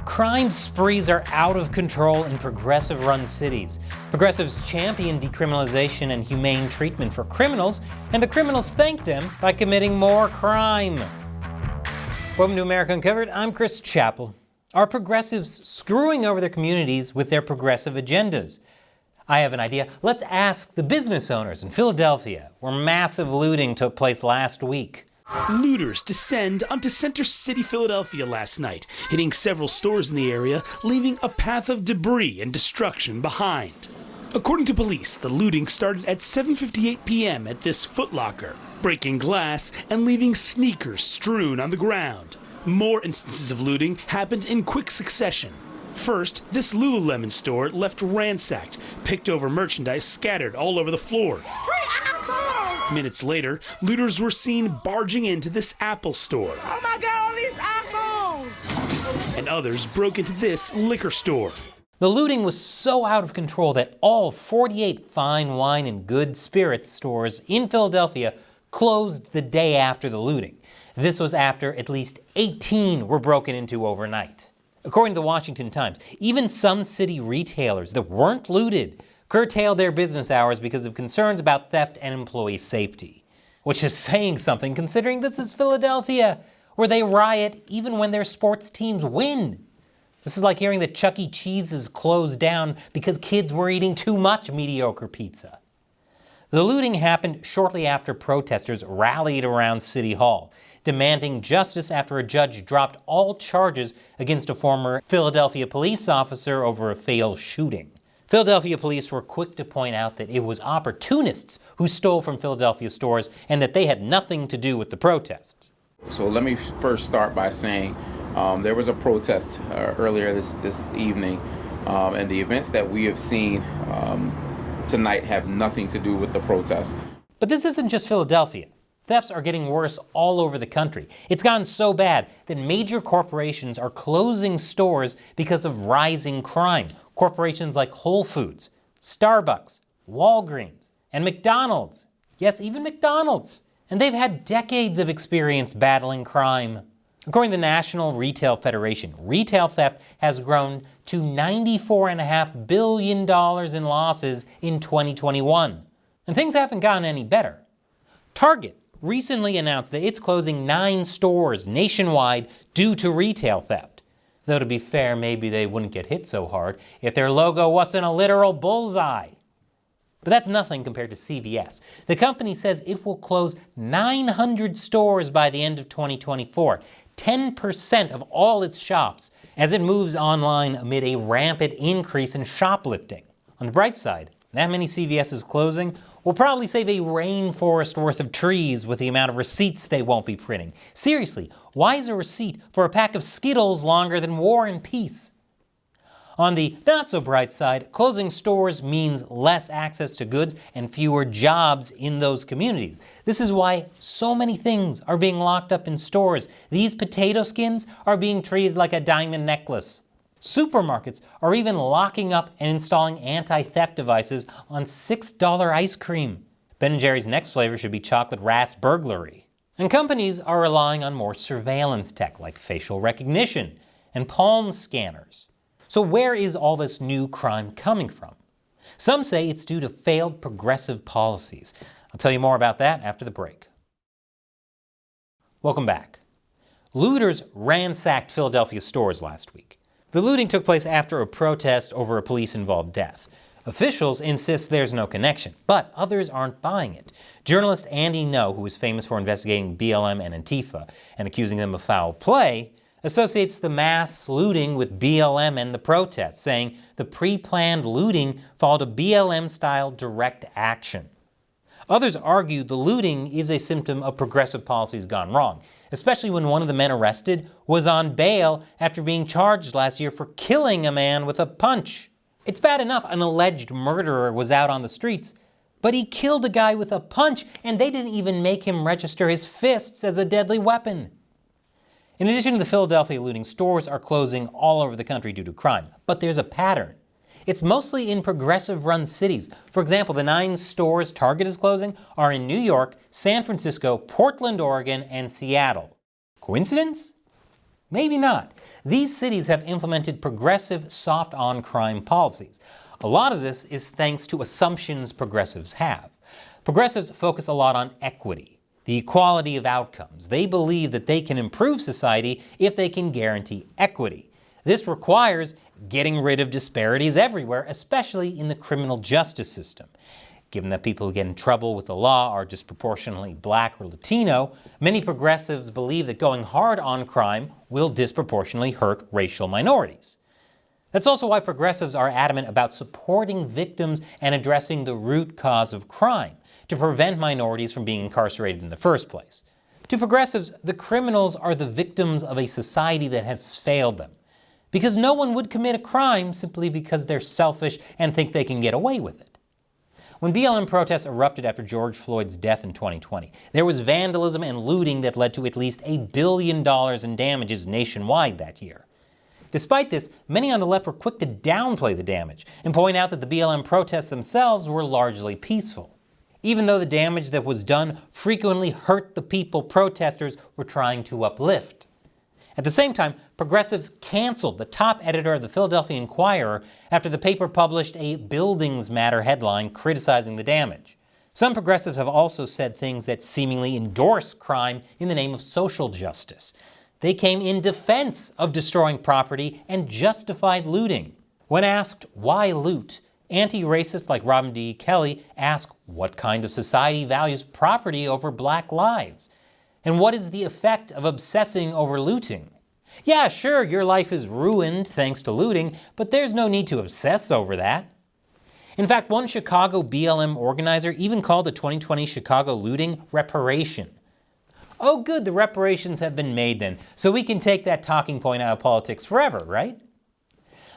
Crime sprees are out of control in progressive-run cities. Progressives champion decriminalization and humane treatment for criminals, and the criminals thank them by committing more crime. Welcome to America Uncovered. I'm Chris Chappell. Are progressives screwing over their communities with their progressive agendas? I have an idea. Let's ask the business owners in Philadelphia, where massive looting took place last week. Looters descend onto Center City, Philadelphia last night, hitting several stores in the area, leaving a path of debris and destruction behind. According to police, the looting started at 7:58 p.m. at this Foot Locker, breaking glass and leaving sneakers strewn on the ground. More instances of looting happened in quick succession. First, this Lululemon store left ransacked, picked over merchandise scattered all over the floor. Minutes later, looters were seen barging into this Apple store. Oh my God, all these iPhones! And others broke into this liquor store. The looting was so out of control that all 48 fine wine and good spirits stores in Philadelphia closed the day after the looting. This was after at least 18 were broken into overnight. According to the Washington Times, even some city retailers that weren't looted curtailed their business hours because of concerns about theft and employee safety. Which is saying something considering this is Philadelphia, where they riot even when their sports teams win. This is like hearing that Chuck E. Cheese's closed down because kids were eating too much mediocre pizza. The looting happened shortly after protesters rallied around City Hall, demanding justice after a judge dropped all charges against a former Philadelphia police officer over a failed shooting. Philadelphia police were quick to point out that it was opportunists who stole from Philadelphia stores and that they had nothing to do with the protests. So let me first start by saying there was a protest earlier this evening, and the events that we have seen tonight have nothing to do with the protest. But this isn't just Philadelphia. Thefts are getting worse all over the country. It's gotten so bad that major corporations are closing stores because of rising crime. Corporations like Whole Foods, Starbucks, Walgreens, and McDonald's. Yes, even McDonald's. And they've had decades of experience battling crime. According to the National Retail Federation, retail theft has grown to $94.5 billion in losses in 2021. And things haven't gotten any better. Target recently announced that it's closing 9 stores nationwide due to retail theft. Though to be fair, maybe they wouldn't get hit so hard if their logo wasn't a literal bullseye. But that's nothing compared to CVS. The company says it will close 900 stores by the end of 2024, 10% of all its shops, as it moves online amid a rampant increase in shoplifting. On the bright side, that many CVS's closing will probably save a rainforest worth of trees with the amount of receipts they won't be printing. Seriously, why is a receipt for a pack of Skittles longer than War and Peace? On the not-so-bright side, closing stores means less access to goods and fewer jobs in those communities. This is why so many things are being locked up in stores. These potato skins are being treated like a diamond necklace. Supermarkets are even locking up and installing anti-theft devices on $6 ice cream. Ben & Jerry's next flavor should be chocolate raspberry. And companies are relying on more surveillance tech like facial recognition and palm scanners. So where is all this new crime coming from? Some say it's due to failed progressive policies. I'll tell you more about that after the break. Welcome back. Looters ransacked Philadelphia stores last week. The looting took place after a protest over a police-involved death. Officials insist there's no connection, but others aren't buying it. Journalist Andy Ngo, who is famous for investigating BLM and Antifa and accusing them of foul play, associates the mass looting with BLM and the protests, saying the pre-planned looting followed a BLM-style direct action. Others argue the looting is a symptom of progressive policies gone wrong, especially when one of the men arrested was on bail after being charged last year for killing a man with a punch. It's bad enough an alleged murderer was out on the streets, but he killed a guy with a punch and they didn't even make him register his fists as a deadly weapon. In addition to the Philadelphia looting, stores are closing all over the country due to crime, but there's a pattern. It's mostly in progressive-run cities. For example, the 9 stores Target is closing are in New York, San Francisco, Portland, Oregon, and Seattle. Coincidence? Maybe not. these cities have implemented progressive soft-on-crime policies. A lot of this is thanks to assumptions progressives have. Progressives focus a lot on equity, the equality of outcomes. They believe that they can improve society if they can guarantee equity. This requires getting rid of disparities everywhere, especially in the criminal justice system. Given that people who get in trouble with the law are disproportionately black or Latino, many progressives believe that going hard on crime will disproportionately hurt racial minorities. That's also why progressives are adamant about supporting victims and addressing the root cause of crime to prevent minorities from being incarcerated in the first place. To progressives, the criminals are the victims of a society that has failed them, because no one would commit a crime simply because they're selfish and think they can get away with it. When BLM protests erupted after George Floyd's death in 2020, there was vandalism and looting that led to at least $1 billion in damages nationwide that year. Despite this, many on the left were quick to downplay the damage and point out that the BLM protests themselves were largely peaceful, even though the damage that was done frequently hurt the people protesters were trying to uplift. At the same time, progressives canceled the top editor of the Philadelphia Inquirer after the paper published a Buildings Matter headline criticizing the damage. Some progressives have also said things that seemingly endorse crime in the name of social justice. They came in defense of destroying property and justified looting. When asked why loot, anti-racists like Robin D. Kelly ask what kind of society values property over black lives? And what is the effect of obsessing over looting? Yeah, sure, your life is ruined thanks to looting, but there's no need to obsess over that. In fact, one Chicago BLM organizer even called the 2020 Chicago looting reparation. Oh good, the reparations have been made then, so we can take that talking point out of politics forever, right?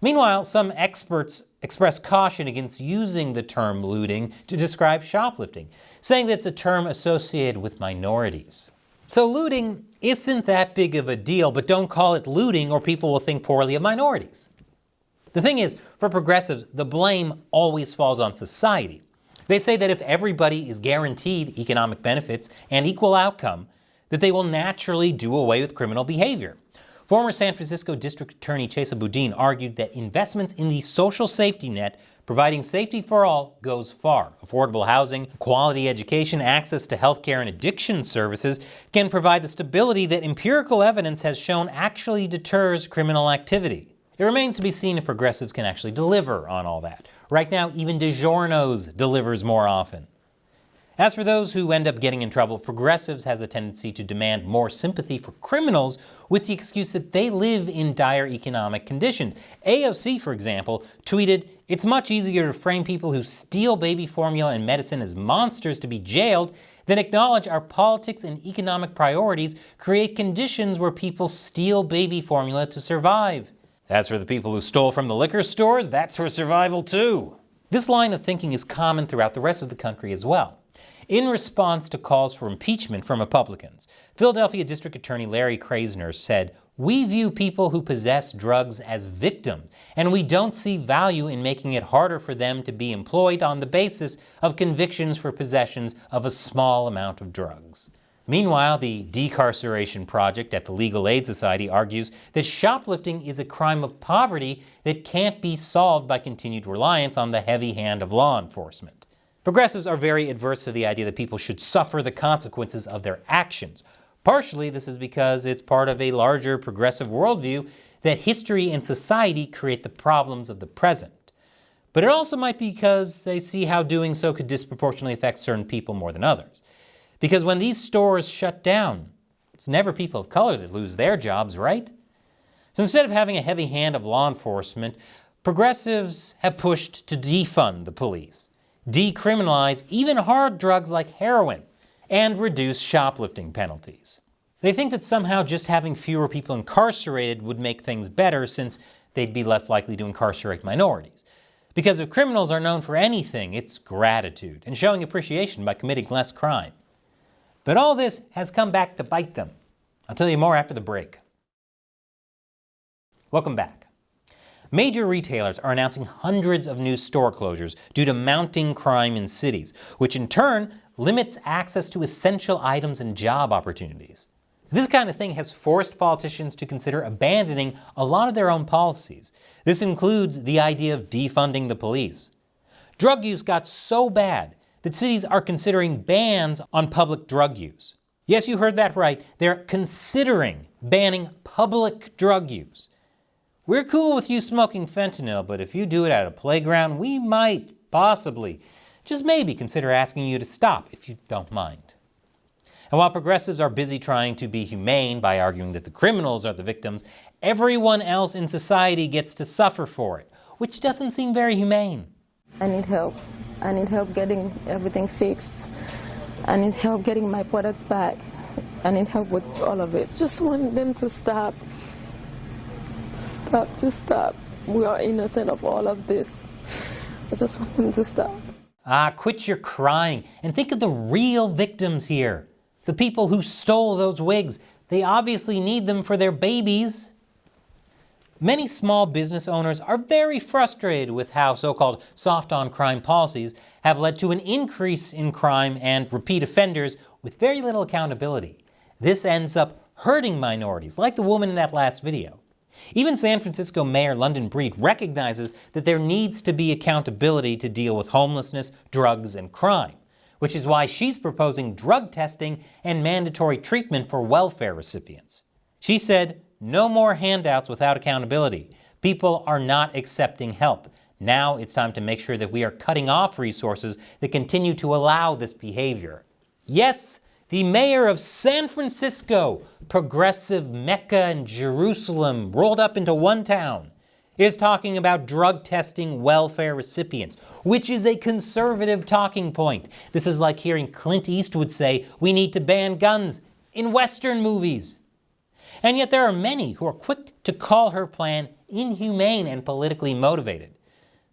Meanwhile, some experts express caution against using the term looting to describe shoplifting, saying that it's a term associated with minorities. So looting isn't that big of a deal, but don't call it looting or people will think poorly of minorities. The thing is, for progressives, the blame always falls on society. They say that if everybody is guaranteed economic benefits and equal outcome, that they will naturally do away with criminal behavior. Former San Francisco District Attorney Chesa Boudin argued that investments in the social safety net providing safety for all goes far. Affordable housing, quality education, access to healthcare and addiction services can provide the stability that empirical evidence has shown actually deters criminal activity. It remains to be seen if progressives can actually deliver on all that. Right now, even DiGiorno's delivers more often. As for those who end up getting in trouble, progressives has a tendency to demand more sympathy for criminals with the excuse that they live in dire economic conditions. AOC, for example, tweeted, "It's much easier to frame people who steal baby formula and medicine as monsters to be jailed than acknowledge our politics and economic priorities create conditions where people steal baby formula to survive. As for the people who stole from the liquor stores, that's for survival too." This line of thinking is common throughout the rest of the country as well. In response to calls for impeachment from Republicans, Philadelphia District Attorney Larry Krasner said, "We view people who possess drugs as victims, and we don't see value in making it harder for them to be employed on the basis of convictions for possessions of a small amount of drugs." Meanwhile, the Decarceration Project at the Legal Aid Society argues that shoplifting is a crime of poverty that can't be solved by continued reliance on the heavy hand of law enforcement. Progressives are very adverse to the idea that people should suffer the consequences of their actions. Partially, this is because it's part of a larger progressive worldview that history and society create the problems of the present. But it also might be because they see how doing so could disproportionately affect certain people more than others. Because when these stores shut down, it's never people of color that lose their jobs, right? So instead of having a heavy hand of law enforcement, progressives have pushed to defund the police, decriminalize even hard drugs like heroin, and reduce shoplifting penalties. They think that somehow just having fewer people incarcerated would make things better since they'd be less likely to incarcerate minorities. Because if criminals are known for anything, it's gratitude and showing appreciation by committing less crime. But all this has come back to bite them. I'll tell you more after the break. Welcome back. Major retailers are announcing hundreds of new store closures due to mounting crime in cities, which in turn limits access to essential items and job opportunities. This kind of thing has forced politicians to consider abandoning a lot of their own policies. This includes the idea of defunding the police. Drug use got so bad that cities are considering bans on public drug use. Yes, you heard that right. They're considering banning public drug use. We're cool with you smoking fentanyl, but if you do it at a playground, we might possibly, just maybe, consider asking you to stop if you don't mind. And while progressives are busy trying to be humane by arguing that the criminals are the victims, everyone else in society gets to suffer for it, which doesn't seem very humane. I need help. I need help getting everything fixed. I need help getting my products back. I need help with all of it. Just want them to stop. Stop, just stop. We are innocent of all of this. I just want them to stop. Quit your crying and think of the real victims here. The people who stole those wigs. They obviously need them for their babies. Many small business owners are very frustrated with how so-called soft-on-crime policies have led to an increase in crime and repeat offenders with very little accountability. This ends up hurting minorities, like the woman in that last video. Even San Francisco Mayor London Breed recognizes that there needs to be accountability to deal with homelessness, drugs, and crime, which is why she's proposing drug testing and mandatory treatment for welfare recipients. She said, "No more handouts without accountability. People are not accepting help. Now it's time to make sure that we are cutting off resources that continue to allow this behavior." Yes, the mayor of San Francisco, progressive Mecca and Jerusalem rolled up into one town, is talking about drug testing welfare recipients, which is a conservative talking point. This is like hearing Clint Eastwood say, "We need to ban guns," in Western movies. And yet there are many who are quick to call her plan inhumane and politically motivated.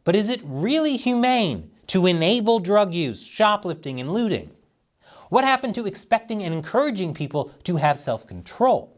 But is it really humane to enable drug use, shoplifting, and looting? What happened to expecting and encouraging people to have self-control?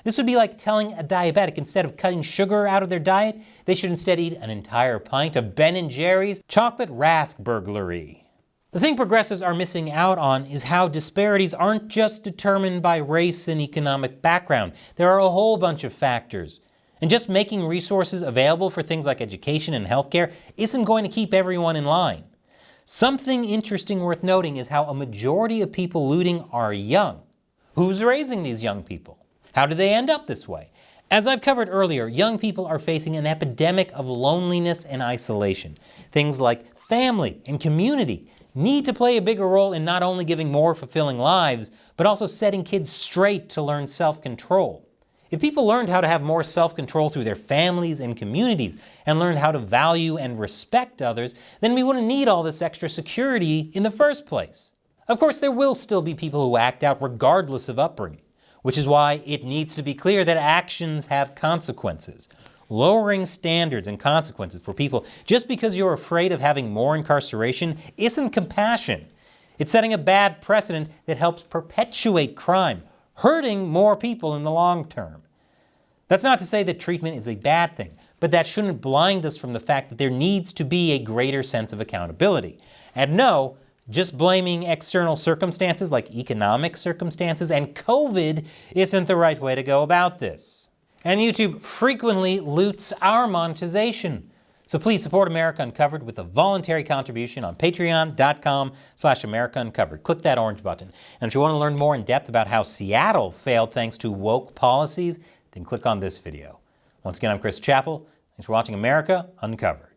This would be like telling a diabetic instead of cutting sugar out of their diet, they should instead eat an entire pint of Ben & Jerry's chocolate raspberry. The thing progressives are missing out on is how disparities aren't just determined by race and economic background. There are a whole bunch of factors. And just making resources available for things like education and healthcare isn't going to keep everyone in line. Something interesting worth noting is how a majority of people looting are young. Who's raising these young people? How do they end up this way? As I've covered earlier, young people are facing an epidemic of loneliness and isolation. Things like family and community need to play a bigger role in not only giving more fulfilling lives, but also setting kids straight to learn self-control. If people learned how to have more self-control through their families and communities and learned how to value and respect others, then we wouldn't need all this extra security in the first place. Of course, there will still be people who act out regardless of upbringing, which is why it needs to be clear that actions have consequences. Lowering standards and consequences for people just because you're afraid of having more incarceration isn't compassion. It's setting a bad precedent that helps perpetuate crime, hurting more people in the long term. That's not to say that treatment is a bad thing, but that shouldn't blind us from the fact that there needs to be a greater sense of accountability. And no, just blaming external circumstances like economic circumstances and COVID isn't the right way to go about this. And YouTube frequently loots our monetization. So please support America Uncovered with a voluntary contribution on patreon.com/America Uncovered. Click that orange button. And if you want to learn more in depth about how Seattle failed thanks to woke policies, then click on this video. Once again, I'm Chris Chappell. Thanks for watching America Uncovered.